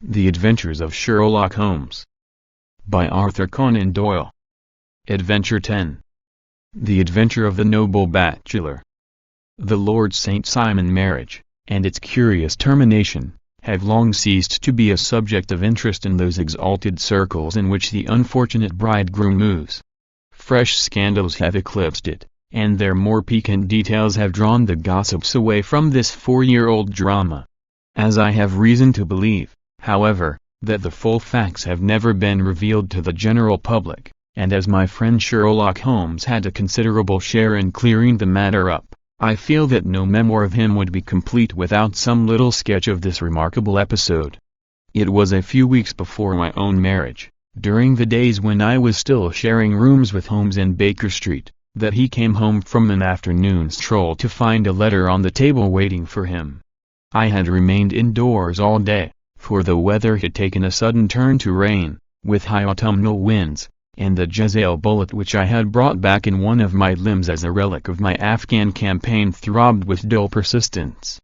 The Adventures of Sherlock Holmes. By Arthur Conan Doyle. Adventure 10. The Adventure of the Noble Bachelor. The Lord St. Simon marriage, and its curious termination, have long ceased to be a subject of interest in those exalted circles in which the unfortunate bridegroom moves. Fresh scandals have eclipsed it, and their more piquant details have drawn the gossips away from this 4-year-old drama. As I have reason to believe, however, that the full facts have never been revealed to the general public, and as my friend Sherlock Holmes had a considerable share in clearing the matter up, I feel that no memoir of him would be complete without some little sketch of this remarkable episode. It was a few weeks before my own marriage, during the days when I was still sharing rooms with Holmes in Baker Street, that he came home from an afternoon stroll to find a letter on the table waiting for him. I had remained indoors all day, for the weather had taken a sudden turn to rain, with high autumnal winds, and the Jezzail bullet which I had brought back in one of my limbs as a relic of my Afghan campaign throbbed with dull persistence.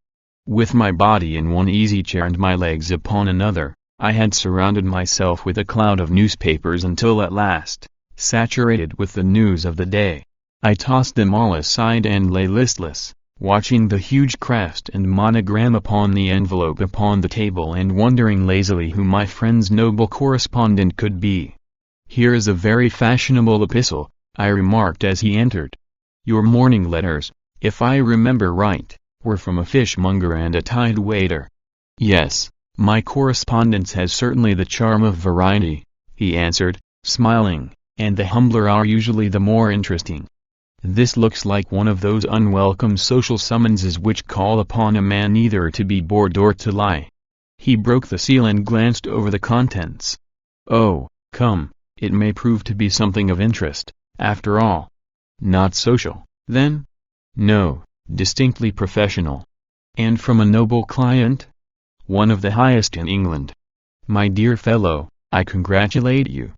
With my body in one easy chair and my legs upon another, I had surrounded myself with a cloud of newspapers until at last, saturated with the news of the day, I tossed them all aside and lay listless, watching the huge crest and monogram upon the envelope upon the table and wondering lazily who my friend's noble correspondent could be. "Here is a very fashionable epistle," I remarked as he entered. "Your morning letters, if I remember right, were from a fishmonger and a tide waiter." "Yes, my correspondence has certainly the charm of variety," he answered, smiling, "and the humbler are usually the more interesting. This looks like one of those unwelcome social summonses which call upon a man either to be bored or to lie." He broke the seal and glanced over the contents. "Oh, come, it may prove to be something of interest, after all." "Not social, then?" "No, distinctly professional." "And from a noble client?" "One of the highest in England." "My dear fellow, I congratulate you.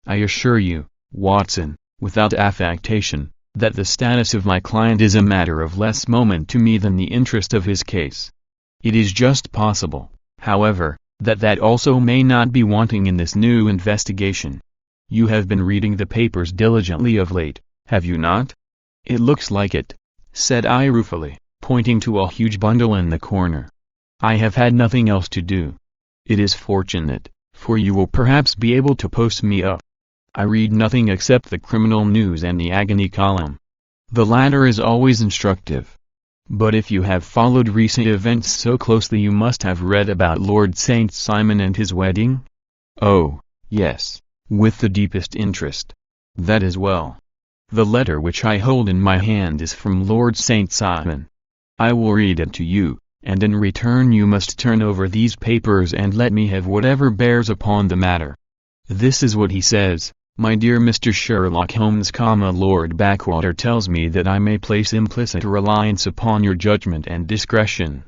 I assure you, Watson, without affectation, that the status of my client is a matter of less moment to me than the interest of his case. It is just possible, however, that also may not be wanting in this new investigation. You have been reading the papers diligently of late, have you not?" "It looks like it," said I ruefully, pointing to a huge bundle in the corner. "I have had nothing else to do." "It is fortunate, for you will perhaps be able to post me up. I read nothing except the criminal news and the agony column. The latter is always instructive. But if you have followed recent events so closely you must have read about Lord St. Simon and his wedding?" "Oh, yes, with the deepest interest." "That is well. The letter which I hold in my hand is from Lord St. Simon. I will read it to you, and in return you must turn over these papers and let me have whatever bears upon the matter. This is what he says: 'My dear Mr. Sherlock Holmes, Lord Backwater tells me that I may place implicit reliance upon your judgment and discretion.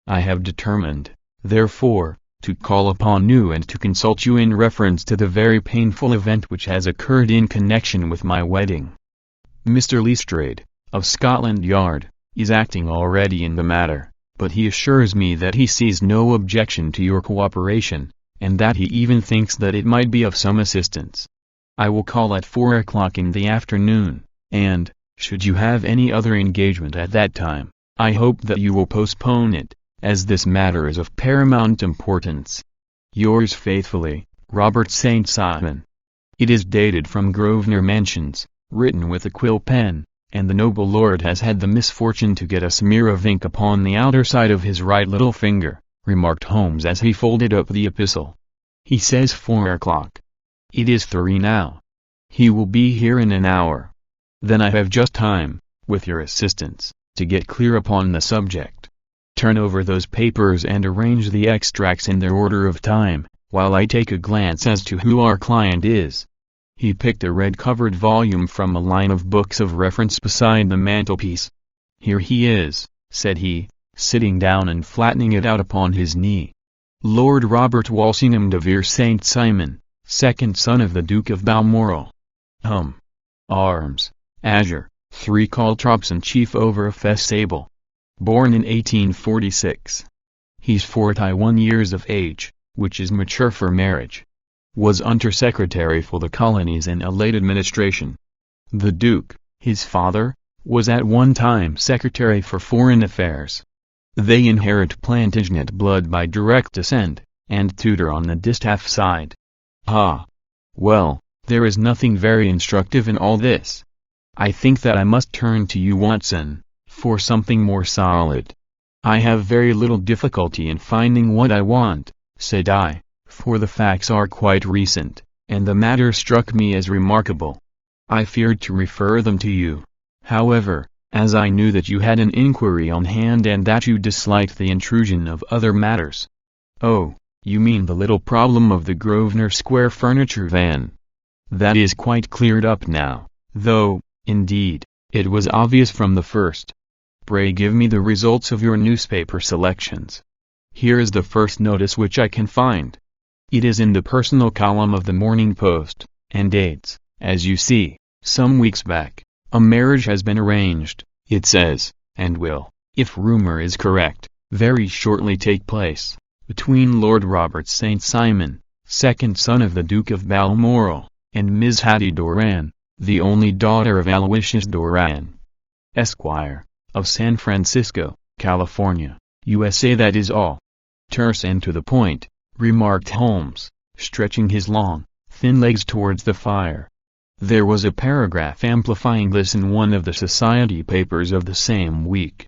I have determined, therefore, to call upon you and to consult you in reference to the very painful event which has occurred in connection with my wedding. Mr. Lestrade, of Scotland Yard, is acting already in the matter, but he assures me that he sees no objection to your cooperation, and that he even thinks that it might be of some assistance. I will call at 4 o'clock in the afternoon, and, should you have any other engagement at that time, I hope that you will postpone it, as this matter is of paramount importance. Yours faithfully, Robert St. Simon." It is dated from Grosvenor Mansions, written with a quill pen, and the noble lord has had the misfortune to get a smear of ink upon the outer side of his right little finger, remarked Holmes as he folded up the epistle. "He says 4 o'clock. It is 3 now. He will be here in an hour. Then I have just time, with your assistance, to get clear upon the subject. Turn over those papers and arrange the extracts in their order of time, while I take a glance as to who our client is." He picked a red-covered volume from a line of books of reference beside the mantelpiece. "Here he is," said he, sitting down and flattening it out upon his knee. "Lord Robert Walsingham de Vere St. Simon, second son of the Duke of Balmoral. Arms, azure, 3 caltrops and chief over a fess sable. Born in 1846. He's 41 years of age, which is mature for marriage. Was Undersecretary for the Colonies in a late administration. The Duke, his father, was at one time Secretary for Foreign Affairs. They inherit Plantagenet blood by direct descent, and Tudor on the distaff side. Ah! Well, there is nothing very instructive in all this. I think that I must turn to you, Watson, for something more solid. I have very little difficulty in finding what I want, said I, for the facts are quite recent, and the matter struck me as remarkable. I feared to refer them to you. However, as I knew that you had an inquiry on hand and that you disliked the intrusion of other matters. Oh, you mean the little problem of the Grosvenor Square furniture van. That is quite cleared up now, though, indeed, it was obvious from the first. Pray give me the results of your newspaper selections. Here is the first notice which I can find. It is in the personal column of the Morning Post, and dates, as you see, some weeks back. A marriage has been arranged, it says, and will, if rumor is correct, very shortly take place, between Lord Robert St. Simon, second son of the Duke of Balmoral, and Miss Hattie Doran, the only daughter of Aloysius Doran, Esquire, of San Francisco, California, USA. That is all. Terse and to the point, remarked Holmes, stretching his long, thin legs towards the fire. There was a paragraph amplifying this in one of the society papers of the same week.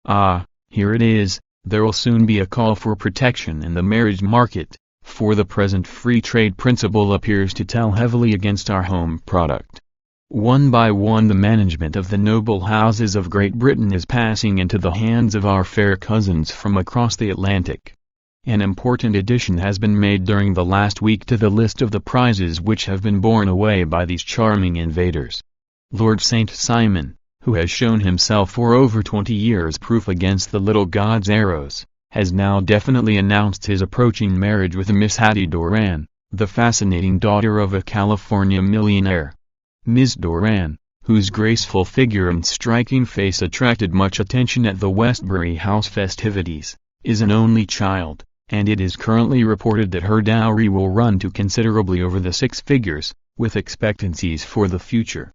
Ah, here it is. There'll soon be a call for protection in the marriage market, for the present free trade principle appears to tell heavily against our home product. One by one the management of the noble houses of Great Britain is passing into the hands of our fair cousins from across the Atlantic. An important addition has been made during the last week to the list of the prizes which have been borne away by these charming invaders. Lord St. Simon, who has shown himself for over 20 years proof against the little god's arrows, has now definitely announced his approaching marriage with Miss Hattie Doran, the fascinating daughter of a California millionaire. Miss Doran, whose graceful figure and striking face attracted much attention at the Westbury House festivities, is an only child, and it is currently reported that her dowry will run to considerably over the 6 figures, with expectancies for the future.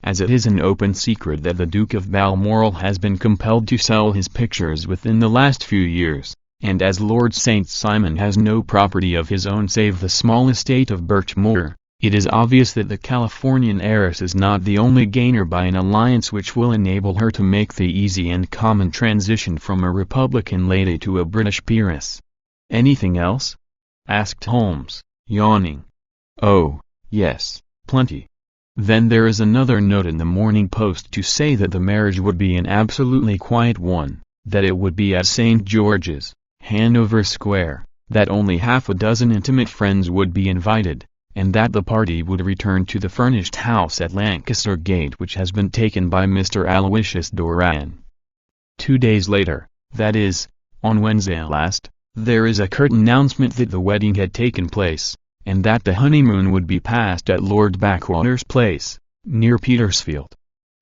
As it is an open secret that the Duke of Balmoral has been compelled to sell his pictures within the last few years, and as Lord St. Simon has no property of his own save the small estate of Birchmoor, it is obvious that the Californian heiress is not the only gainer by an alliance which will enable her to make the easy and common transition from a Republican lady to a British peeress. Anything else? Asked Holmes, yawning. Oh, yes, plenty. Then there is another note in the Morning Post to say that the marriage would be an absolutely quiet one, that it would be at St. George's, Hanover Square, that only half a dozen intimate friends would be invited, and that the party would return to the furnished house at Lancaster Gate which has been taken by Mr. Aloysius Doran. 2 days later, that is, on Wednesday last, there is a curt announcement that the wedding had taken place, and that the honeymoon would be passed at Lord Backwater's place, near Petersfield.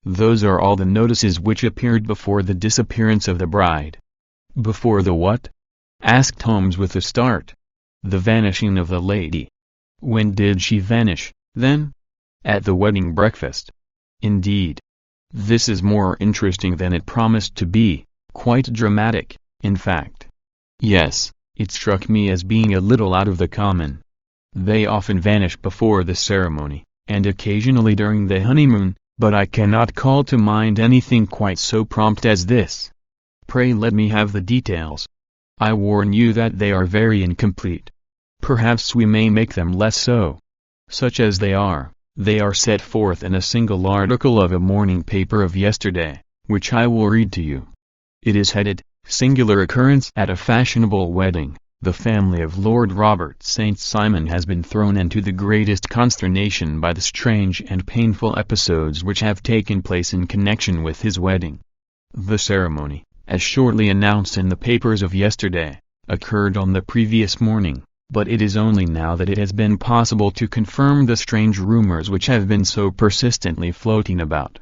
Those are all the notices which appeared before the disappearance of the bride. Before the what? Asked Holmes with a start. The vanishing of the lady. When did she vanish, then? At the wedding breakfast. Indeed. This is more interesting than it promised to be, quite dramatic, in fact. Yes, it struck me as being a little out of the common. They often vanish before the ceremony, and occasionally during the honeymoon, but I cannot call to mind anything quite so prompt as this. Pray let me have the details. I warn you that they are very incomplete. Perhaps we may make them less so. Such as they are set forth in a single article of a morning paper of yesterday, which I will read to you. It is headed, Singular Occurrence at a Fashionable Wedding. The family of Lord Robert St. Simon has been thrown into the greatest consternation by the strange and painful episodes which have taken place in connection with his wedding. The ceremony, as shortly announced in the papers of yesterday, occurred on the previous morning, but it is only now that it has been possible to confirm the strange rumors which have been so persistently floating about.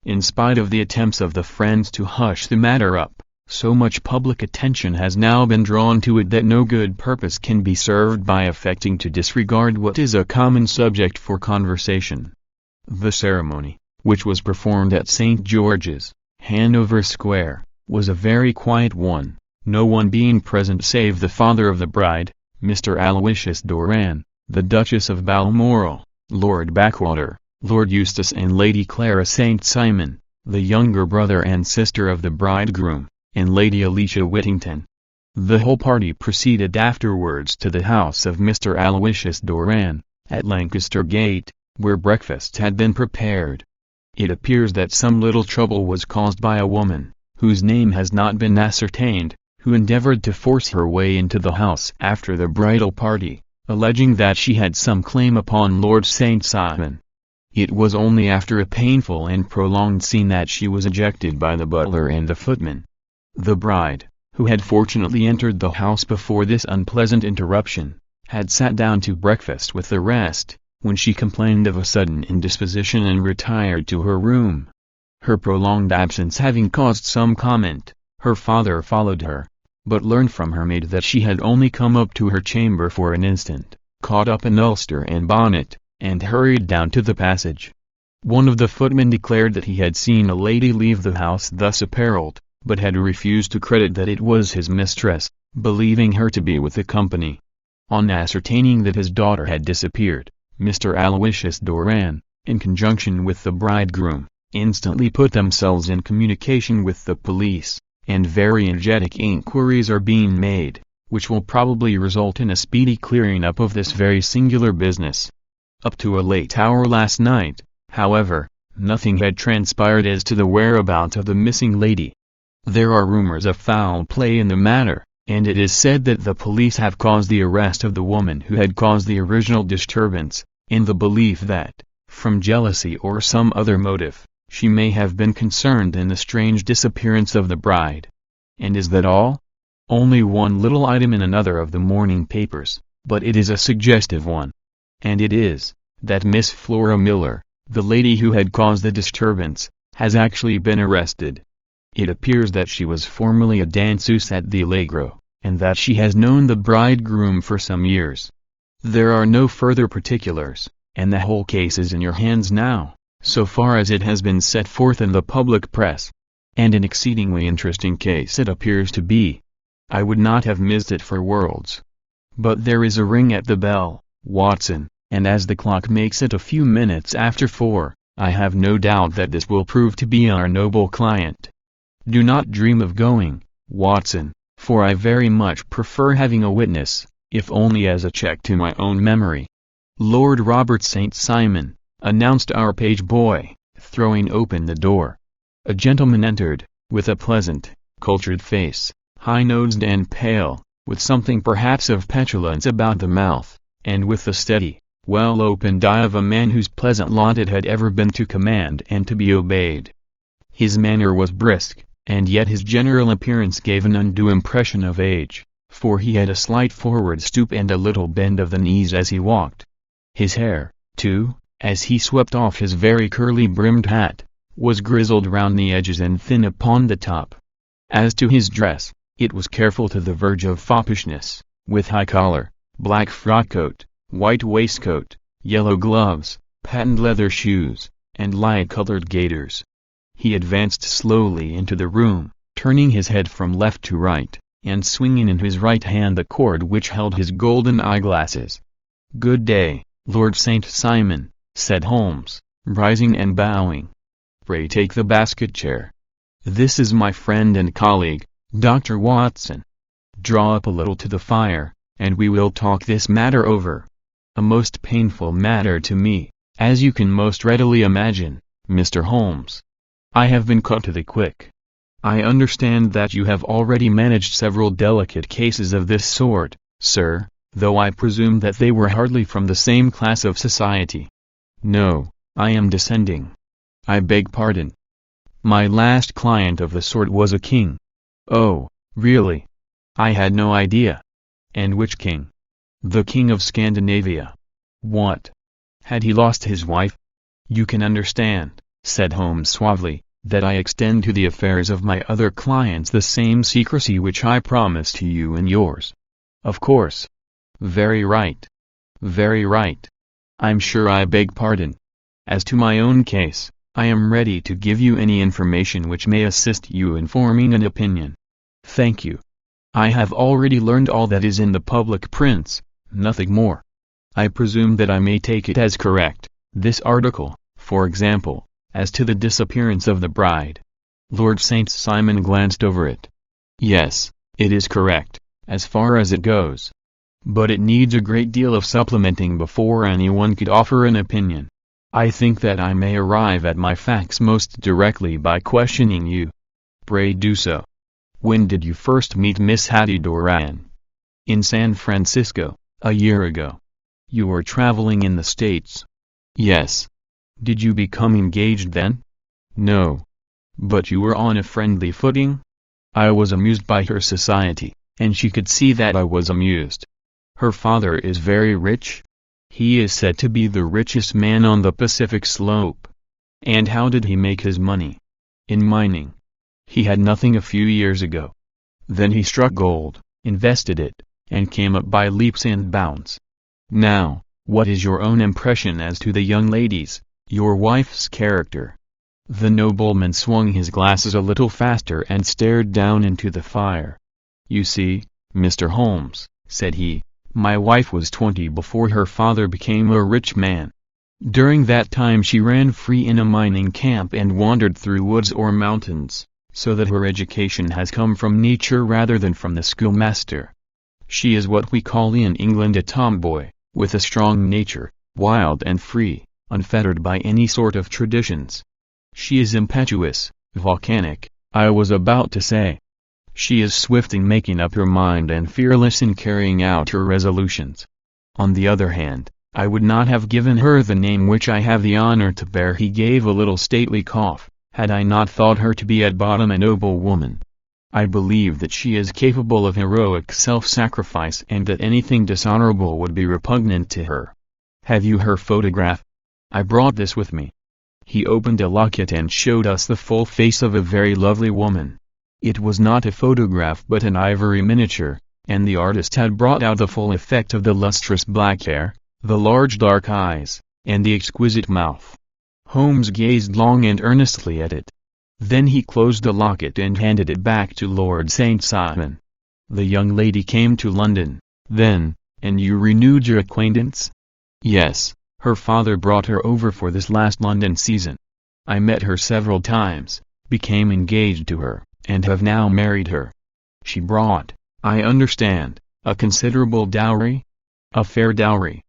In spite of the attempts of the friends to hush the matter up, So much public attention has now been drawn to it that no good purpose can be served by affecting to disregard what is a common subject for conversation. The ceremony, which was performed at St. George's, Hanover Square, was a very quiet one, no one being present save the father of the bride, Mr. Aloysius Doran, the Duchess of Balmoral, Lord Backwater, Lord Eustace and Lady Clara St. Simon, the younger brother and sister of the bridegroom, and Lady Alicia Whittington. The whole party proceeded afterwards to the house of Mr. Aloysius Doran, at Lancaster Gate, where breakfast had been prepared. It appears that some little trouble was caused by a woman, whose name has not been ascertained, who endeavored to force her way into the house after the bridal party, alleging that she had some claim upon Lord St. Simon. It was only after a painful and prolonged scene that she was ejected by the butler and the footman. The bride, who had fortunately entered the house before this unpleasant interruption, had sat down to breakfast with the rest, when she complained of a sudden indisposition and retired to her room. Her prolonged absence having caused some comment, her father followed her, but learned from her maid that she had only come up to her chamber for an instant, caught up an ulster and bonnet, and hurried down to the passage. One of the footmen declared that he had seen a lady leave the house thus apparelled, but had refused to credit that it was his mistress, believing her to be with the company. On ascertaining that his daughter had disappeared, Mr. Aloysius Doran, in conjunction with the bridegroom, instantly put themselves in communication with the police, and very energetic inquiries are being made, which will probably result in a speedy clearing up of this very singular business. Up to a late hour last night, however, nothing had transpired as to the whereabouts of the missing lady. There are rumors of foul play in the matter, and it is said that the police have caused the arrest of the woman who had caused the original disturbance, in the belief that, from jealousy or some other motive, she may have been concerned in the strange disappearance of the bride. And is that all? Only one little item in another of the morning papers, but it is a suggestive one. And it is, that Miss Flora Miller, the lady who had caused the disturbance, has actually been arrested. It appears that she was formerly a danseuse at the Allegro, and that she has known the bridegroom for some years. There are no further particulars, and the whole case is in your hands now, so far as it has been set forth in the public press. And an exceedingly interesting case it appears to be. I would not have missed it for worlds. But there is a ring at the bell, Watson, and as the clock makes it a few minutes after 4, I have no doubt that this will prove to be our noble client. Do not dream of going, Watson, for I very much prefer having a witness, if only as a check to my own memory. Lord Robert St. Simon, announced our page boy, throwing open the door. A gentleman entered, with a pleasant, cultured face, high-nosed and pale, with something perhaps of petulance about the mouth, and with the steady, well-opened eye of a man whose pleasant lot it had ever been to command and to be obeyed. His manner was brisk, and yet his general appearance gave an undue impression of age, for he had a slight forward stoop and a little bend of the knees as he walked. His hair, too, as he swept off his very curly-brimmed hat, was grizzled round the edges and thin upon the top. As to his dress, it was careful to the verge of foppishness, with high collar, black frock-coat, white waistcoat, yellow gloves, patent leather shoes, and light-colored gaiters. He advanced slowly into the room, turning his head from left to right, and swinging in his right hand the cord which held his golden eyeglasses. "Good day, Lord St. Simon," said Holmes, rising and bowing. "Pray take the basket chair. This is my friend and colleague, Dr. Watson. Draw up a little to the fire, and we will talk this matter over. A most painful matter to me, as you can most readily imagine, Mr. Holmes. I have been cut to the quick. I understand that you have already managed several delicate cases of this sort, sir, though I presume that they were hardly from the same class of society." "No, I am descending. I beg pardon. My last client of the sort was a king." "Oh, really? I had no idea. And which king?" "The king of Scandinavia." "What? Had he lost his wife?" "You can understand," said Holmes suavely, that I extend to the affairs of my other clients the same secrecy which I promise to you and yours. Of course. Very right. Very right. I'm sure I beg pardon. As to my own case, I am ready to give you any information which may assist you in forming an opinion. Thank you. I have already learned all that is in the public prints, nothing more. I presume that I may take it as correct, this article, for example, as to the disappearance of the bride. Lord St. Simon glanced over it. Yes, it is correct, as far as it goes. But it needs a great deal of supplementing before anyone could offer an opinion. I think that I may arrive at my facts most directly by questioning you. Pray do so. When did you first meet Miss Hattie Doran? In San Francisco, a year ago. You were traveling in the States? Yes. Did you become engaged then? No. But you were on a friendly footing? I was amused by her society, and she could see that I was amused. Her father is very rich? He is said to be the richest man on the Pacific slope. And how did he make his money? In mining. He had nothing a few years ago. Then he struck gold, invested it, and came up by leaps and bounds. Now, what is your own impression as to the young ladies, your wife's character? The nobleman swung his glasses a little faster and stared down into the fire. You see, Mr. Holmes, said he, my wife was 20 before her father became a rich man. During that time she ran free in a mining camp and wandered through woods or mountains, so that her education has come from nature rather than from the schoolmaster. She is what we call in England a tomboy, with a strong nature, wild and free, unfettered by any sort of traditions. She is impetuous, volcanic, I was about to say. She is swift in making up her mind and fearless in carrying out her resolutions. On the other hand, I would not have given her the name which I have the honor to bear. He gave a little stately cough, had I not thought her to be at bottom a noble woman. I believe that she is capable of heroic self-sacrifice and that anything dishonorable would be repugnant to her. Have you her photograph? I brought this with me. He opened a locket and showed us the full face of a very lovely woman. It was not a photograph but an ivory miniature, and the artist had brought out the full effect of the lustrous black hair, the large dark eyes, and the exquisite mouth. Holmes gazed long and earnestly at it. Then he closed the locket and handed it back to Lord St. Simon. The young lady came to London, then, and you renewed your acquaintance? Yes, her father brought her over for this last London season. I met her several times, became engaged to her, and have now married her. She brought, I understand, a considerable dowry? A fair dowry.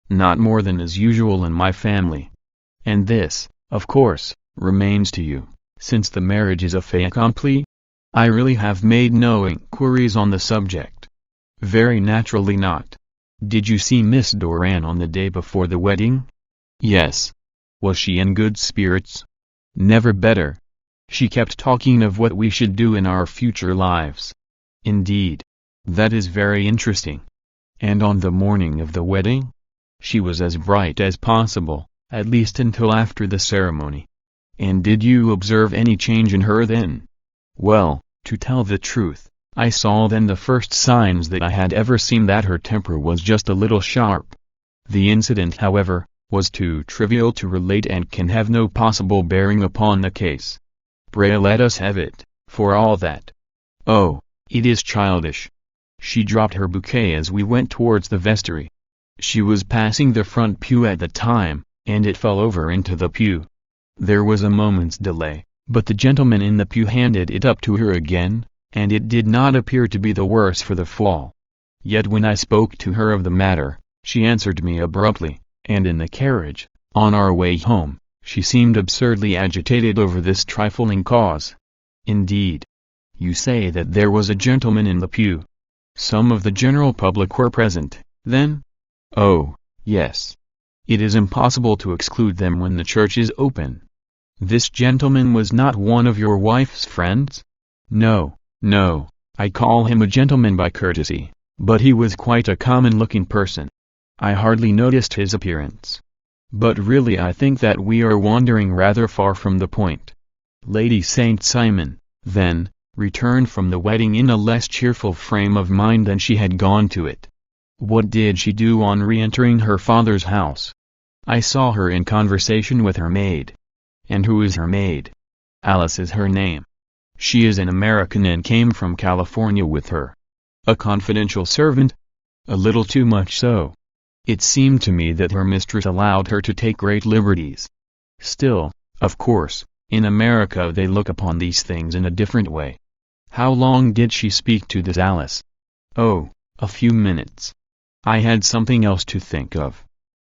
Not more than is usual in my family. And this, of course, remains to you, since the marriage is a fait accompli? I really have made no inquiries on the subject. Very naturally not. Did you see Miss Doran on the day before the wedding? Yes. Was she in good spirits? Never better. She kept talking of what we should do in our future lives. Indeed. That is very interesting. And on the morning of the wedding? She was as bright as possible, at least until after the ceremony. And did you observe any change in her then? Well, to tell the truth, I saw then the first signs that I had ever seen that her temper was just a little sharp. The incident, however, was too trivial to relate and can have no possible bearing upon the case. Pray let us have it, for all that. Oh, it is childish. She dropped her bouquet as we went towards the vestry. She was passing the front pew at the time, and it fell over into the pew. There was a moment's delay, but the gentleman in the pew handed it up to her again, and it did not appear to be the worse for the fall. Yet when I spoke to her of the matter, she answered me abruptly, and in the carriage, on our way home, she seemed absurdly agitated over this trifling cause. Indeed. You say that there was a gentleman in the pew. Some of the general public were present, then? Oh, yes. It is impossible to exclude them when the church is open. This gentleman was not one of your wife's friends? No, no, I call him a gentleman by courtesy, but he was quite a common-looking person. I hardly noticed his appearance. But really I think that we are wandering rather far from the point. Lady St. Simon, then, returned from the wedding in a less cheerful frame of mind than she had gone to it. What did she do on re-entering her father's house? I saw her in conversation with her maid. And who is her maid? Alice is her name. She is an American and came from California with her. A confidential servant? A little too much so. It seemed to me that her mistress allowed her to take great liberties. Still, of course, in America they look upon these things in a different way. How long did she speak to this Alice? Oh, a few minutes. I had something else to think of.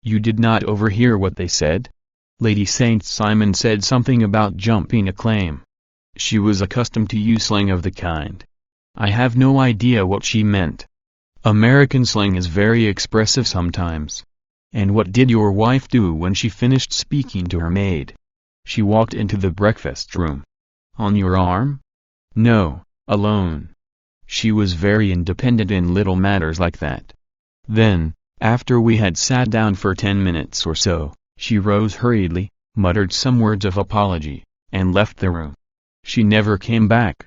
You did not overhear what they said? Lady St. Simon said something about jumping a claim. She was accustomed to use slang of the kind. I have no idea what she meant. American slang is very expressive sometimes. And what did your wife do when she finished speaking to her maid? She walked into the breakfast room. On your arm? No, alone. She was very independent in little matters like that. Then, after we had sat down for 10 minutes or so, she rose hurriedly, muttered some words of apology, and left the room. She never came back.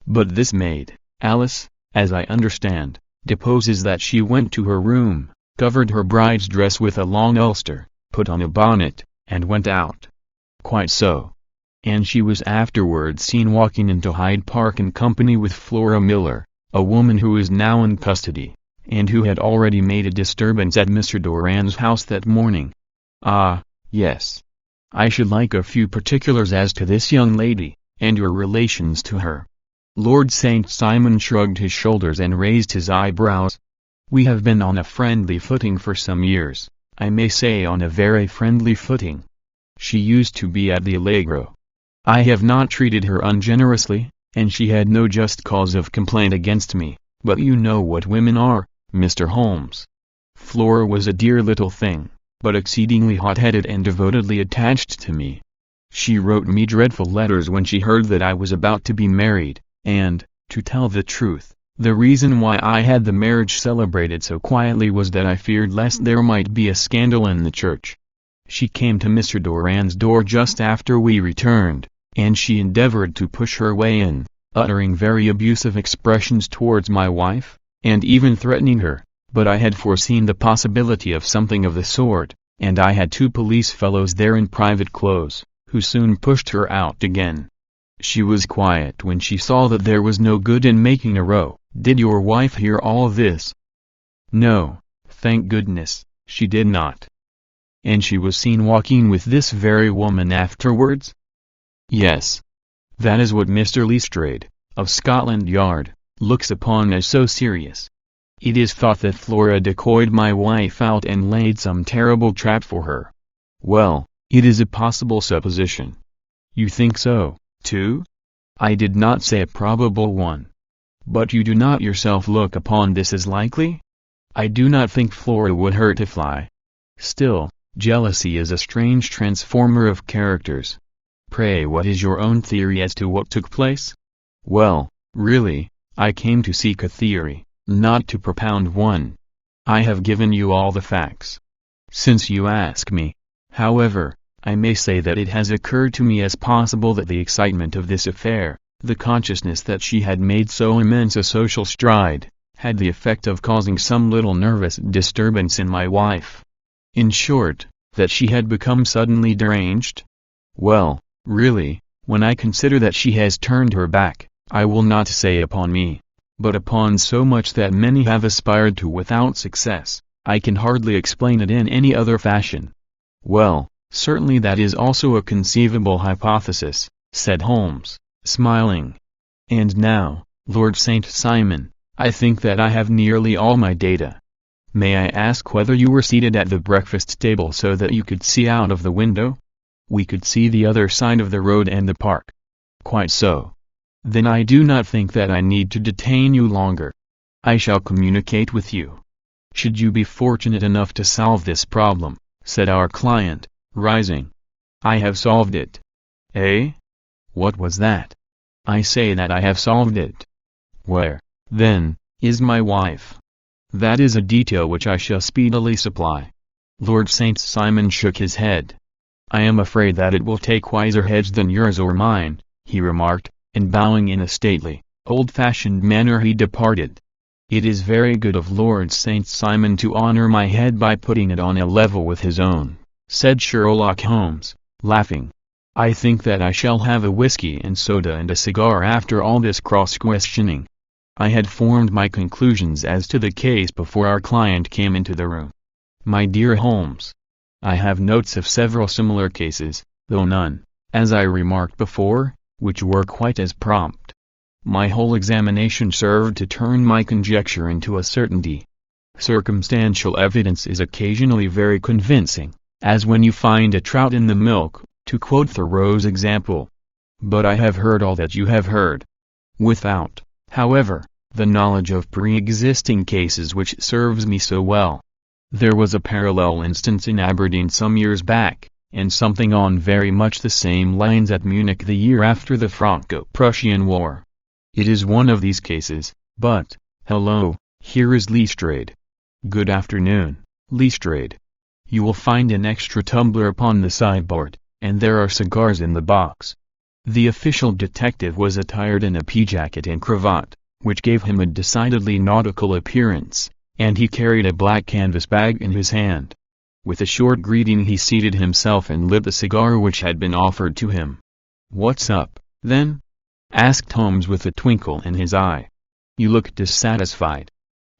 But this maid, Alice, as I understand, deposes that she went to her room, covered her bride's dress with a long ulster, put on a bonnet, and went out. Quite so. And she was afterwards seen walking into Hyde Park in company with Flora Miller, a woman who is now in custody, and who had already made a disturbance at Mr. Doran's house that morning. Ah, yes. I should like a few particulars as to this young lady, and your relations to her. Lord St. Simon shrugged his shoulders and raised his eyebrows. We have been on a friendly footing for some years, I may say on a very friendly footing. She used to be at the Allegro. I have not treated her ungenerously, and she had no just cause of complaint against me, but you know what women are, Mr. Holmes. Flora was a dear little thing, but exceedingly hot-headed and devotedly attached to me. She wrote me dreadful letters when she heard that I was about to be married, and, to tell the truth, the reason why I had the marriage celebrated so quietly was that I feared lest there might be a scandal in the church. She came to Mr. Doran's door just after we returned, and she endeavored to push her way in, uttering very abusive expressions towards my wife, and even threatening her, but I had foreseen the possibility of something of the sort, and I had 2 police fellows there in private clothes, who soon pushed her out again. She was quiet when she saw that there was no good in making a row. Did your wife hear all this? No, thank goodness, she did not. And she was seen walking with this very woman afterwards? Yes. That is what Mr. Lestrade, of Scotland Yard, looks upon as so serious. It is thought that Flora decoyed my wife out and laid some terrible trap for her. Well, it is a possible supposition. You think so, too? I did not say a probable one. But you do not yourself look upon this as likely? I do not think Flora would hurt a fly. Still, jealousy is a strange transformer of characters. Pray, what is your own theory as to what took place? Well, really, I came to seek a theory, not to propound one. I have given you all the facts. Since you ask me, however, I may say that it has occurred to me as possible that the excitement of this affair, the consciousness that she had made so immense a social stride, had the effect of causing some little nervous disturbance in my wife. In short, that she had become suddenly deranged? Well, really, when I consider that she has turned her back, I will not say upon me, but upon so much that many have aspired to without success, I can hardly explain it in any other fashion. Well, certainly that is also a conceivable hypothesis, said Holmes, smiling. And now, Lord St. Simon, I think that I have nearly all my data. May I ask whether you were seated at the breakfast table so that you could see out of the window? We could see the other side of the road and the park. Quite so. Then I do not think that I need to detain you longer. I shall communicate with you. Should you be fortunate enough to solve this problem, said our client, rising. I have solved it. Eh? What was that? I say that I have solved it. Where, then, is my wife? That is a detail which I shall speedily supply. Lord St. Simon shook his head. "I am afraid that it will take wiser heads than yours or mine," he remarked, and bowing in a stately, old-fashioned manner he departed. "It is very good of Lord St. Simon to honor my head by putting it on a level with his own," said Sherlock Holmes, laughing. "I think that I shall have a whiskey and soda and a cigar after all this cross-questioning." I had formed my conclusions as to the case before our client came into the room. "My dear Holmes, I have notes of several similar cases, though none, as I remarked before, which were quite as prompt. My whole examination served to turn my conjecture into a certainty. Circumstantial evidence is occasionally very convincing, as when you find a trout in the milk, to quote Thoreau's example. But I have heard all that you have heard. Without, however, the knowledge of pre-existing cases which serves me so well. There was a parallel instance in Aberdeen some years back, and something on very much the same lines at Munich the year after the Franco-Prussian War. It is one of these cases, but, hello, here is Lestrade. Good afternoon, Lestrade. You will find an extra tumbler upon the sideboard, and there are cigars in the box." The official detective was attired in a pea-jacket and cravat, which gave him a decidedly nautical appearance, and he carried a black canvas bag in his hand. With a short greeting he seated himself and lit the cigar which had been offered to him. "What's up, then?" asked Holmes with a twinkle in his eye. "You look dissatisfied."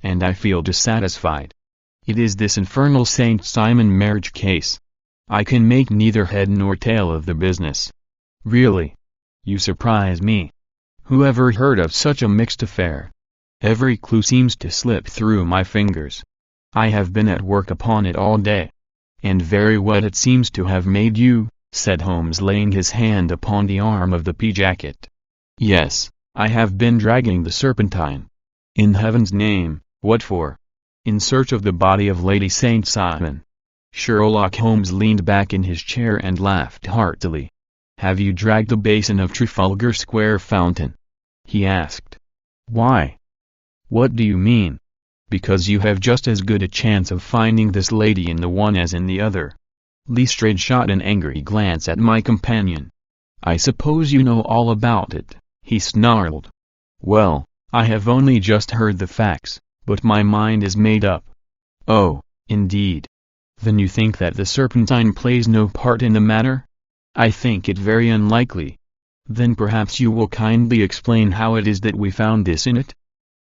"And I feel dissatisfied. It is this infernal St. Simon marriage case. I can make neither head nor tail of the business. Really? You surprise me. Who ever heard of such a mixed affair? Every clue seems to slip through my fingers. I have been at work upon it all day. And very wet it seems to have made you," said Holmes, laying his hand upon the arm of the pea-jacket. "Yes, I have been dragging the Serpentine." "In heaven's name, what for?" "In search of the body of Lady St. Simon." Sherlock Holmes leaned back in his chair and laughed heartily. "Have you dragged the basin of Trafalgar Square fountain?" he asked. "Why?" "What do you mean?" "Because you have just as good a chance of finding this lady in the one as in the other." Lestrade shot an angry glance at my companion. "I suppose you know all about it," he snarled. "Well, I have only just heard the facts, but my mind is made up." "Oh, indeed. Then you think that the Serpentine plays no part in the matter?" "I think it very unlikely." "Then perhaps you will kindly explain how it is that we found this in it?"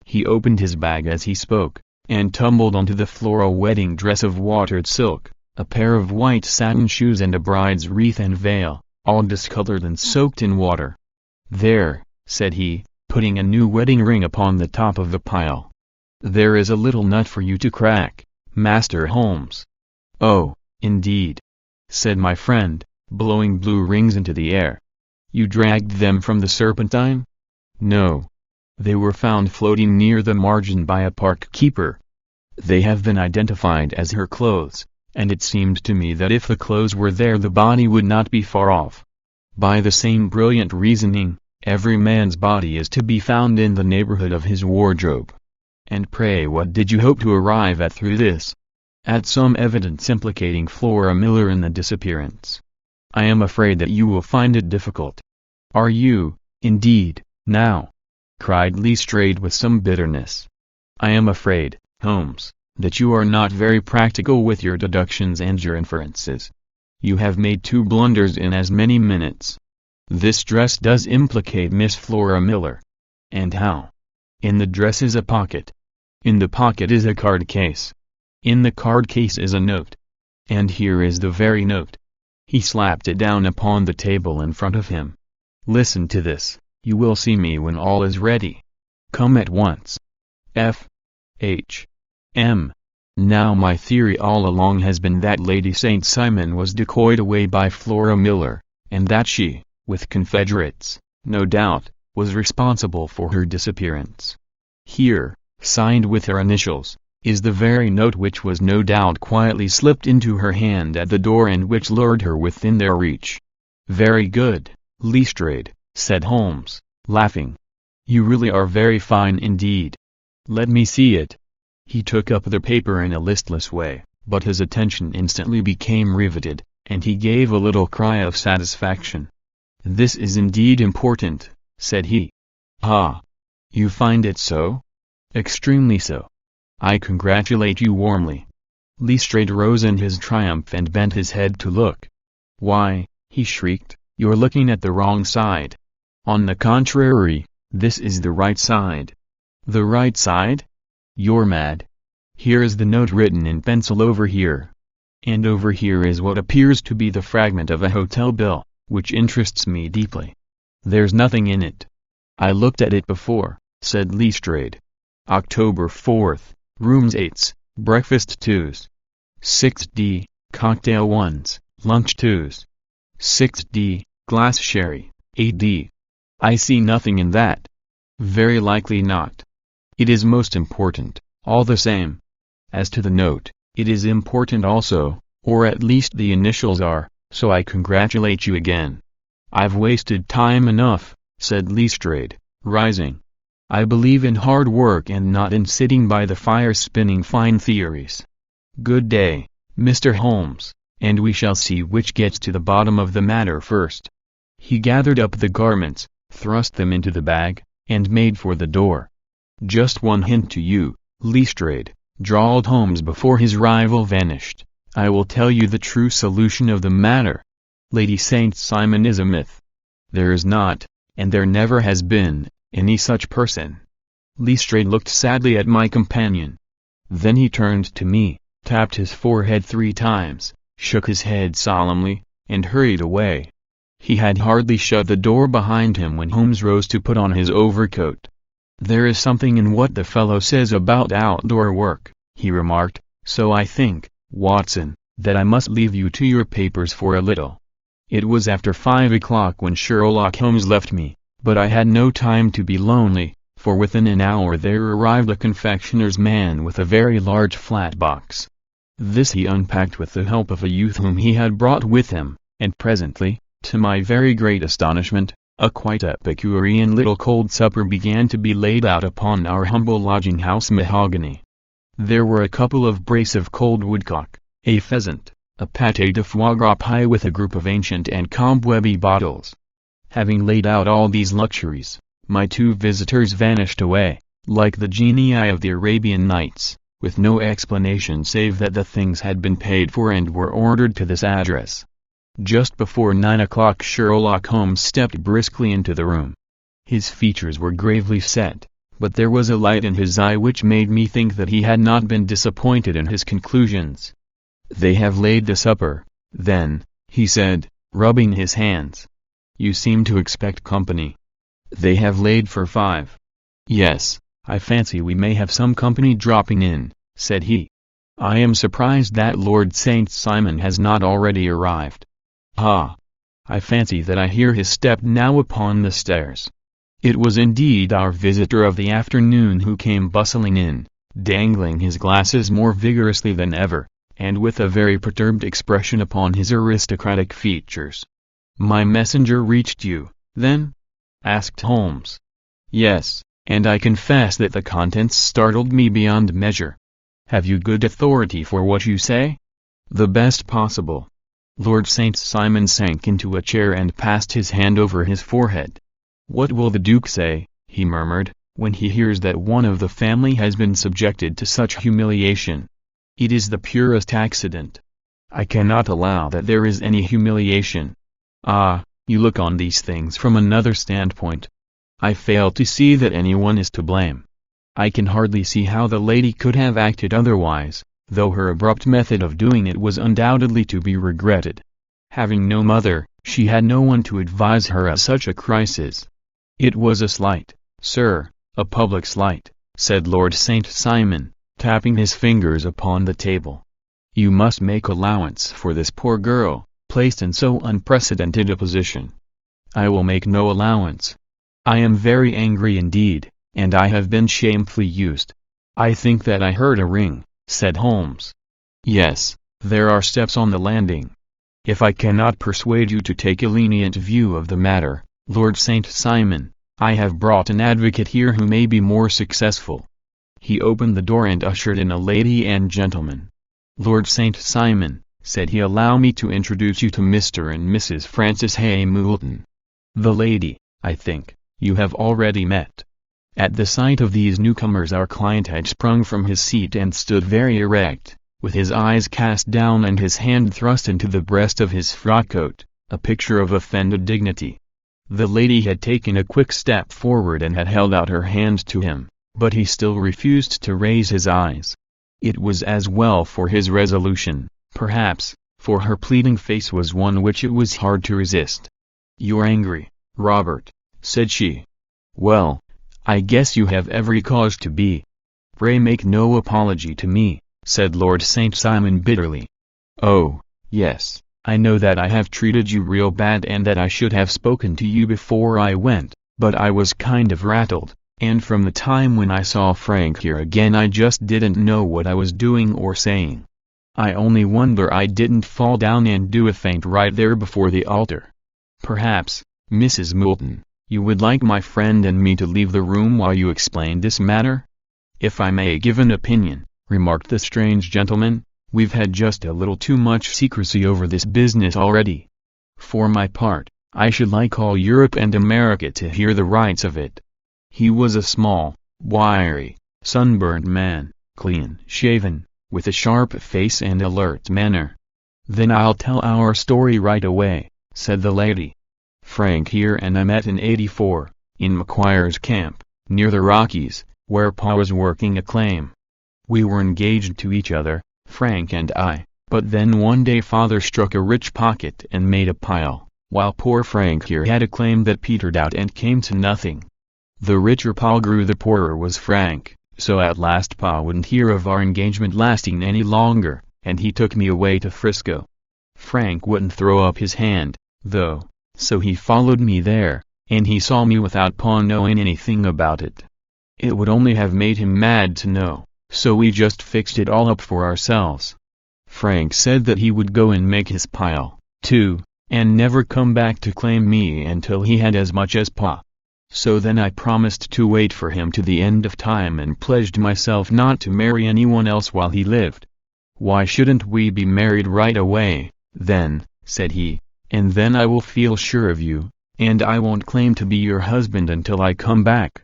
He opened his bag as he spoke, and tumbled onto the floor a wedding dress of watered silk, a pair of white satin shoes and a bride's wreath and veil, all discolored and soaked in water. "There," said he, putting a new wedding ring upon the top of the pile. "There is a little nut for you to crack, Master Holmes." "Oh, indeed," said my friend, blowing blue rings into the air. "You dragged them from the Serpentine?" "No. They were found floating near the margin by a park keeper. They have been identified as her clothes, and it seemed to me that if the clothes were there the body would not be far off. By the same brilliant reasoning, every man's body is to be found in the neighborhood of his wardrobe. And pray what did you hope to arrive at through this?" "At some evidence implicating Flora Miller in the disappearance." "I am afraid that you will find it difficult." "Are you, indeed, now?" cried Lestrade with some bitterness. "I am afraid, Holmes, that you are not very practical with your deductions and your inferences. You have made 2 blunders in as many minutes. This dress does implicate Miss Flora Miller." "And how?" "In the dress is a pocket. In the pocket is a card case. In the card case is a note. And here is the very note." He slapped it down upon the table in front of him. "Listen to this. You will see me when all is ready. Come at once. F. H. M. Now my theory all along has been that Lady St. Simon was decoyed away by Flora Miller, and that she, with confederates, no doubt, was responsible for her disappearance. Here, signed with her initials, is the very note which was no doubt quietly slipped into her hand at the door and which lured her within their reach." "Very good, Lestrade," said Holmes, laughing. "You really are very fine indeed. Let me see it." He took up the paper in a listless way, but his attention instantly became riveted, and he gave a little cry of satisfaction. "This is indeed important," said he. "Ah! You find it so?" "Extremely so. I congratulate you warmly." Lestrade rose in his triumph and bent his head to look. "Why," he shrieked, "you're looking at the wrong side. On the contrary, this is the right side." "The right side? You're mad. Here is the note written in pencil over here. And over here is what appears to be the fragment of a hotel bill, which interests me deeply. There's nothing in it." "I looked at it before," said Lestrade. "October 4th, rooms 8s, breakfast 2s. 6d, cocktail 1s, lunch 2s. 6d, glass sherry, 8d. I see nothing in that." "Very likely not. It is most important, all the same. As to the note, it is important also, or at least the initials are, so I congratulate you again." "I've wasted time enough," said Lestrade, rising. "I believe in hard work and not in sitting by the fire spinning fine theories. Good day, Mr. Holmes, and we shall see which gets to the bottom of the matter first." He gathered up the garments, thrust them into the bag, and made for the door. "Just one hint to you, Lestrade," drawled Holmes before his rival vanished. "I will tell you the true solution of the matter. Lady St. Simon is a myth. There is not, and there never has been, any such person." Lestrade looked sadly at my companion. Then he turned to me, tapped his forehead 3 times, shook his head solemnly, and hurried away. He had hardly shut the door behind him when Holmes rose to put on his overcoat. "There is something in what the fellow says about outdoor work," he remarked, "so I think, Watson, that I must leave you to your papers for a little." It was after 5 o'clock when Sherlock Holmes left me, but I had no time to be lonely, for within an hour there arrived a confectioner's man with a very large flat box. This he unpacked with the help of a youth whom he had brought with him, and presently, to my very great astonishment, a quite epicurean little cold supper began to be laid out upon our humble lodging-house mahogany. There were a couple of brace of cold woodcock, a pheasant, a pâté de foie gras pie with a group of ancient and cobwebby bottles. Having laid out all these luxuries, my 2 visitors vanished away, like the genii of the Arabian Nights, with no explanation save that the things had been paid for and were ordered to this address. Just before 9 o'clock Sherlock Holmes stepped briskly into the room. His features were gravely set, but there was a light in his eye which made me think that he had not been disappointed in his conclusions. "They have laid the supper, then," he said, rubbing his hands. "You seem to expect company." "They have laid for 5. "Yes, I fancy we may have some company dropping in," said he. "I am surprised that Lord St. Simon has not already arrived. Ah! I fancy that I hear his step now upon the stairs." It was indeed our visitor of the afternoon who came bustling in, dangling his glasses more vigorously than ever, and with a very perturbed expression upon his aristocratic features. "My messenger reached you, then?" asked Holmes. "Yes, and I confess that the contents startled me beyond measure." "Have you good authority for what you say?" "The best possible." Lord St. Simon sank into a chair and passed his hand over his forehead. "What will the Duke say," he murmured, "when he hears that one of the family has been subjected to such humiliation? It is the purest accident. I cannot allow that there is any humiliation." "Ah, you look on these things from another standpoint." "I fail to see that anyone is to blame. I can hardly see how the lady could have acted otherwise, though her abrupt method of doing it was undoubtedly to be regretted. Having no mother, she had no one to advise her at such a crisis." "It was a slight, sir, a public slight," said Lord St. Simon, tapping his fingers upon the table. "You must make allowance for this poor girl, placed in so unprecedented a position." "I will make no allowance. I am very angry indeed, and I have been shamefully used." "I think that I heard a ring," said Holmes. "Yes, there are steps on the landing. If I cannot persuade you to take a lenient view of the matter, Lord St. Simon, I have brought an advocate here who may be more successful." He opened the door and ushered in a lady and gentleman. Lord St. Simon, said he. "Allow me to introduce you to Mr. and Mrs. Francis Hay Moulton. The lady, I think, you have already met." At the sight of these newcomers our client had sprung from his seat and stood very erect, with his eyes cast down and his hand thrust into the breast of his frock-coat, a picture of offended dignity. The lady had taken a quick step forward and had held out her hand to him, but he still refused to raise his eyes. It was as well for his resolution, perhaps, for her pleading face was one which it was hard to resist. "You're angry, Robert," said she. "Well, I guess you have every cause to be." "Pray make no apology to me," said Lord St. Simon bitterly. "Oh, yes, I know that I have treated you real bad and that I should have spoken to you before I went, but I was kind of rattled, and from the time when I saw Frank here again I just didn't know what I was doing or saying. I only wonder I didn't fall down and do a faint right there before the altar. Perhaps, Mrs. Moulton, you would like my friend and me to leave the room while you explain this matter?" "If I may give an opinion," remarked the strange gentleman, "we've had just a little too much secrecy over this business already. For my part, I should like all Europe and America to hear the rights of it." He was a small, wiry, sunburned man, clean-shaven, with a sharp face and alert manner. "Then I'll tell our story right away," said the lady. "Frank here and I met in '84, in McQuire's camp, near the Rockies, where Pa was working a claim. We were engaged to each other, Frank and I, but then one day Father struck a rich pocket and made a pile, while poor Frank here had a claim that petered out and came to nothing. The richer Pa grew, the poorer was Frank, so at last Pa wouldn't hear of our engagement lasting any longer, and he took me away to Frisco. Frank wouldn't throw up his hand, though, so he followed me there, and he saw me without Pa knowing anything about it. It would only have made him mad to know, so we just fixed it all up for ourselves. Frank said that he would go and make his pile, too, and never come back to claim me until he had as much as Pa. So then I promised to wait for him to the end of time and pledged myself not to marry anyone else while he lived. "Why shouldn't we be married right away, then," said he, "and then I will feel sure of you, and I won't claim to be your husband until I come back."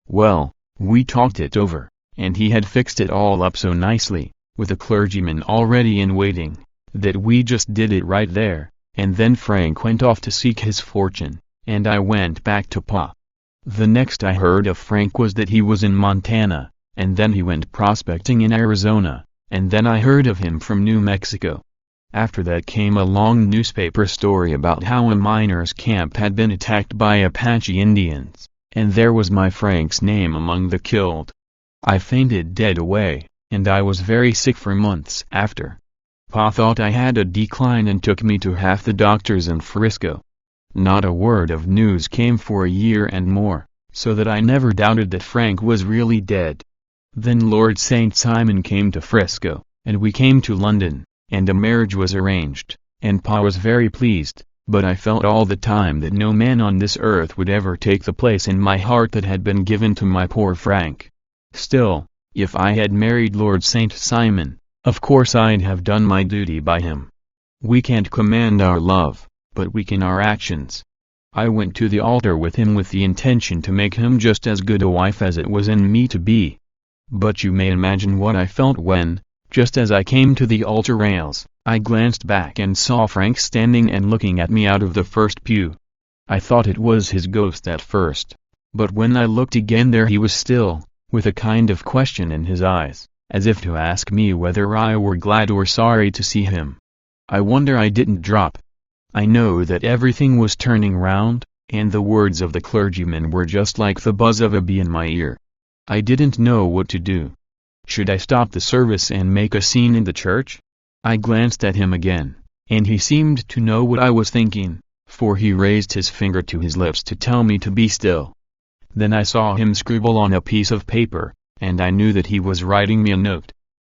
Well, we talked it over, and he had fixed it all up so nicely, with a clergyman already in waiting, that we just did it right there, and then Frank went off to seek his fortune, and I went back to Pa. The next I heard of Frank was that he was in Montana, and then he went prospecting in Arizona, and then I heard of him from New Mexico. After that came a long newspaper story about how a miners' camp had been attacked by Apache Indians, and there was my Frank's name among the killed. I fainted dead away, and I was very sick for months after. Pa thought I had a decline and took me to half the doctors in Frisco. Not a word of news came for a year and more, so that I never doubted that Frank was really dead. Then Lord St. Simon came to Frisco, and we came to London, and a marriage was arranged, and Pa was very pleased, but I felt all the time that no man on this earth would ever take the place in my heart that had been given to my poor Frank. Still, if I had married Lord St. Simon, of course I'd have done my duty by him. We can't command our love, but we can our actions. I went to the altar with him with the intention to make him just as good a wife as it was in me to be. But you may imagine what I felt when, just as I came to the altar rails, I glanced back and saw Frank standing and looking at me out of the first pew. I thought it was his ghost at first, but when I looked again there he was still, with a kind of question in his eyes, as if to ask me whether I were glad or sorry to see him. I wonder I didn't drop. I know that everything was turning round, and the words of the clergyman were just like the buzz of a bee in my ear. I didn't know what to do. Should I stop the service and make a scene in the church? I glanced at him again, and he seemed to know what I was thinking, for he raised his finger to his lips to tell me to be still. Then I saw him scribble on a piece of paper, and I knew that he was writing me a note.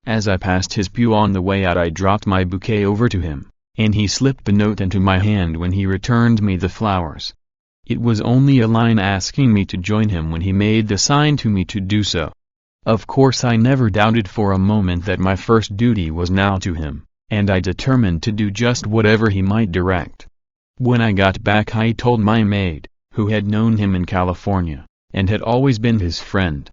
As I passed his pew on the way out I dropped my bouquet over to him, and he slipped the note into my hand when he returned me the flowers. It was only a line asking me to join him when he made the sign to me to do so. Of course I never doubted for a moment that my first duty was now to him, and I determined to do just whatever he might direct. When I got back I told my maid, who had known him in California, and had always been his friend.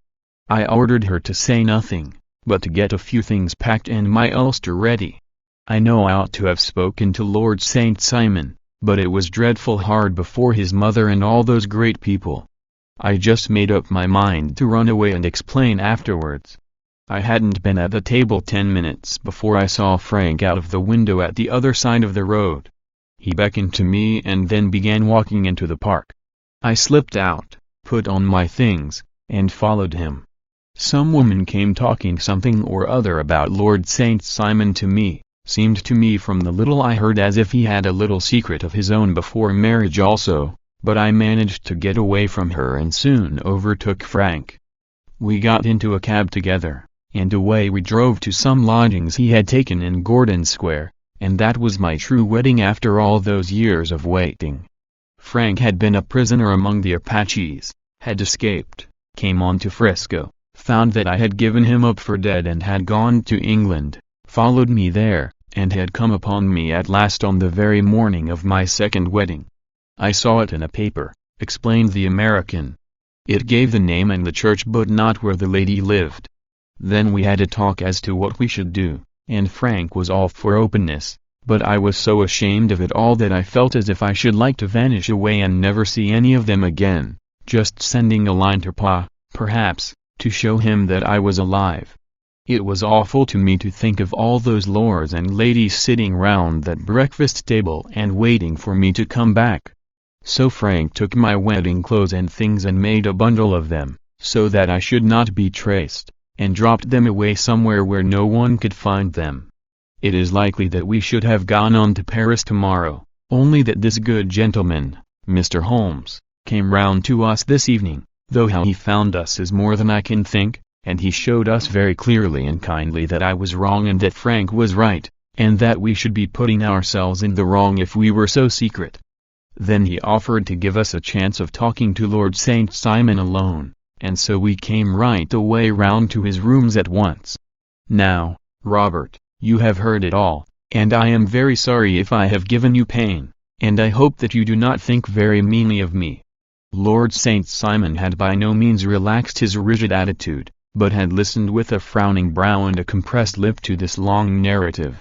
I ordered her to say nothing, but to get a few things packed and my ulster ready. I know I ought to have spoken to Lord St. Simon, but it was dreadful hard before his mother and all those great people. I just made up my mind to run away and explain afterwards. I hadn't been at the table 10 minutes before I saw Frank out of the window at the other side of the road. He beckoned to me and then began walking into the park. I slipped out, put on my things, and followed him. Some woman came talking something or other about Lord St. Simon to me. Seemed to me from the little I heard as if he had a little secret of his own before marriage also, but I managed to get away from her and soon overtook Frank. We got into a cab together, and away we drove to some lodgings he had taken in Gordon Square, and that was my true wedding after all those years of waiting. Frank had been a prisoner among the Apaches, had escaped, came on to Frisco, found that I had given him up for dead and had gone to England, followed me there, and had come upon me at last on the very morning of my second wedding. I saw it in a paper, explained the American. It gave the name and the church but not where the lady lived. Then we had a talk as to what we should do, and Frank was all for openness, but I was so ashamed of it all that I felt as if I should like to vanish away and never see any of them again, just sending a line to Pa, perhaps, to show him that I was alive. It was awful to me to think of all those lords and ladies sitting round that breakfast table and waiting for me to come back. So Frank took my wedding clothes and things and made a bundle of them, so that I should not be traced, and dropped them away somewhere where no one could find them. It is likely that we should have gone on to Paris tomorrow, only that this good gentleman, Mr. Holmes, came round to us this evening, though how he found us is more than I can think. And he showed us very clearly and kindly that I was wrong and that Frank was right, and that we should be putting ourselves in the wrong if we were so secret. Then he offered to give us a chance of talking to Lord St. Simon alone, and so we came right away round to his rooms at once. Now, Robert, you have heard it all, and I am very sorry if I have given you pain, and I hope that you do not think very meanly of me. Lord St. Simon had by no means relaxed his rigid attitude, but had listened with a frowning brow and a compressed lip to this long narrative.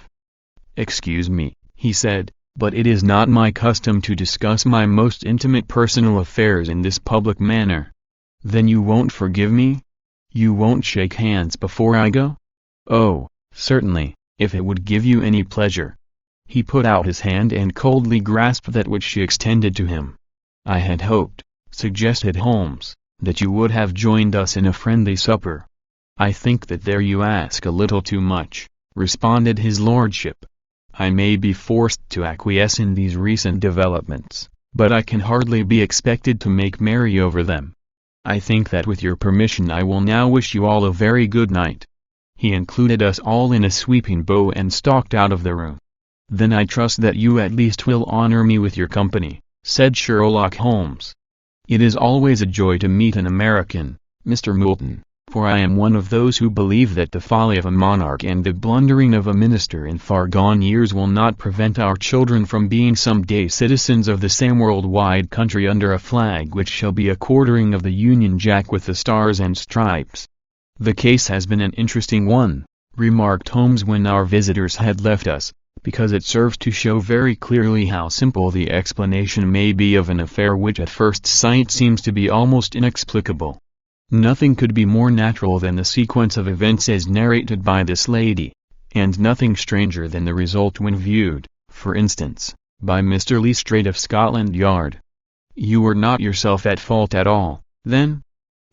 "Excuse me," he said, "but it is not my custom to discuss my most intimate personal affairs in this public manner." "Then you won't forgive me? You won't shake hands before I go?" "Oh, certainly, if it would give you any pleasure." He put out his hand and coldly grasped that which she extended to him. "I had hoped," suggested Holmes, "that you would have joined us in a friendly supper." "I think that there you ask a little too much," responded his lordship. "I may be forced to acquiesce in these recent developments, but I can hardly be expected to make merry over them. I think that with your permission I will now wish you all a very good night." He included us all in a sweeping bow and stalked out of the room. "Then I trust that you at least will honor me with your company," said Sherlock Holmes. "It is always a joy to meet an American, Mr. Moulton, for I am one of those who believe that the folly of a monarch and the blundering of a minister in far-gone years will not prevent our children from being some day citizens of the same world-wide country under a flag which shall be a quartering of the Union Jack with the stars and stripes." "The case has been an interesting one," remarked Holmes when our visitors had left us, "because it serves to show very clearly how simple the explanation may be of an affair which at first sight seems to be almost inexplicable. Nothing could be more natural than the sequence of events as narrated by this lady, and nothing stranger than the result when viewed, for instance, by Mr. Lestrade of Scotland Yard. You were not yourself at fault at all, then?"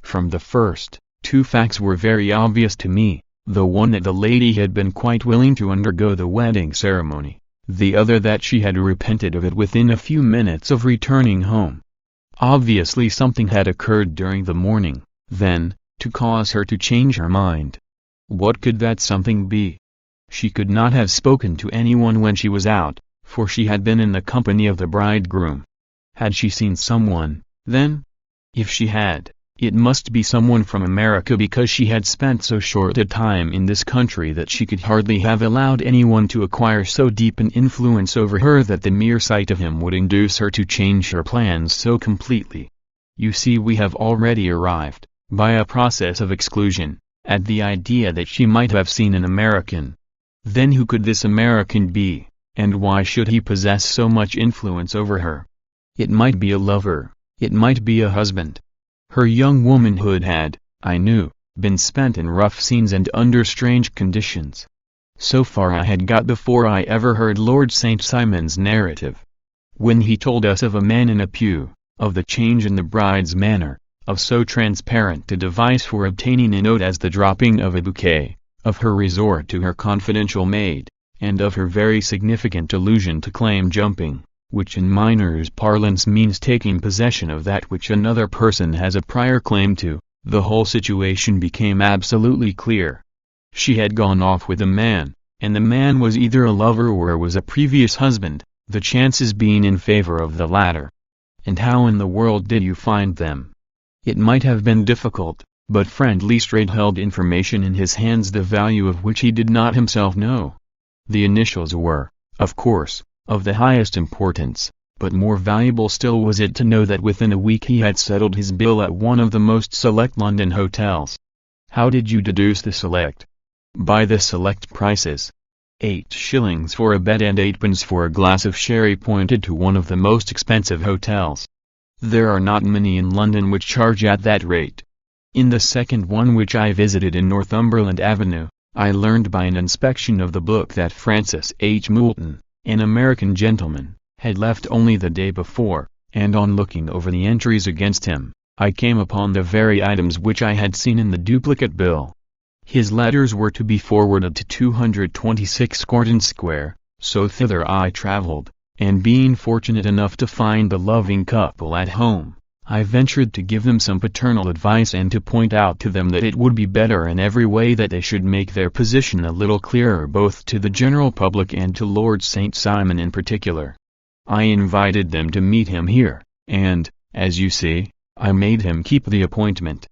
"From the first, two facts were very obvious to me. The one that the lady had been quite willing to undergo the wedding ceremony, the other that she had repented of it within a few minutes of returning home. Obviously something had occurred during the morning, then, to cause her to change her mind. What could that something be? She could not have spoken to anyone when she was out, for she had been in the company of the bridegroom. Had she seen someone, then? If she had, It must be someone from America, because she had spent so short a time in this country that she could hardly have allowed anyone to acquire so deep an influence over her that the mere sight of him would induce her to change her plans so completely. You see, we have already arrived, by a process of exclusion, at the idea that she might have seen an American. Then who could this American be, and why should he possess so much influence over her? It might be a lover, it might be a husband. Her young womanhood had, I knew, been spent in rough scenes and under strange conditions. So far I had got before I ever heard Lord St. Simon's narrative. When he told us of a man in a pew, of the change in the bride's manner, of so transparent a device for obtaining a note as the dropping of a bouquet, of her resort to her confidential maid, and of her very significant allusion to claim jumping, which in miners' parlance means taking possession of that which another person has a prior claim to, the whole situation became absolutely clear. She had gone off with a man, and the man was either a lover or was a previous husband, the chances being in favor of the latter. And how in the world did you find them? It might have been difficult, but friend Lestrade held information in his hands the value of which he did not himself know. The initials were, of course, of the highest importance, but more valuable still was it to know that within a week he had settled his bill at one of the most select London hotels. How did you deduce the select? By the select prices. 8 shillings for a bed and 8pence for a glass of sherry pointed to one of the most expensive hotels. There are not many in London which charge at that rate. In the second one, which I visited in Northumberland Avenue, I learned by an inspection of the book that Francis H. Moulton, an American gentleman, had left only the day before, and on looking over the entries against him, I came upon the very items which I had seen in the duplicate bill. His letters were to be forwarded to 226 Gordon Square, so thither I travelled, and being fortunate enough to find the loving couple at home, I ventured to give them some paternal advice and to point out to them that it would be better in every way that they should make their position a little clearer both to the general public and to Lord St. Simon in particular. I invited them to meet him here, and, as you see, I made him keep the appointment.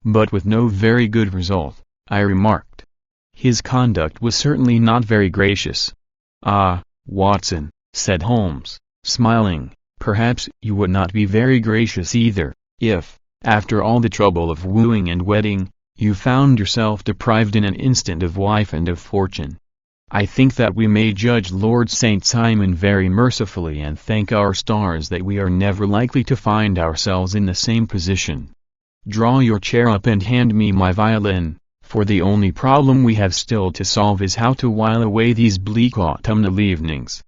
But with no very good result, I remarked. His conduct was certainly not very gracious. "Ah, Watson," said Holmes, smiling, "perhaps you would not be very gracious either, if, after all the trouble of wooing and wedding, you found yourself deprived in an instant of wife and of fortune. I think that we may judge Lord St. Simon very mercifully and thank our stars that we are never likely to find ourselves in the same position. Draw your chair up and hand me my violin, for the only problem we have still to solve is how to while away these bleak autumnal evenings."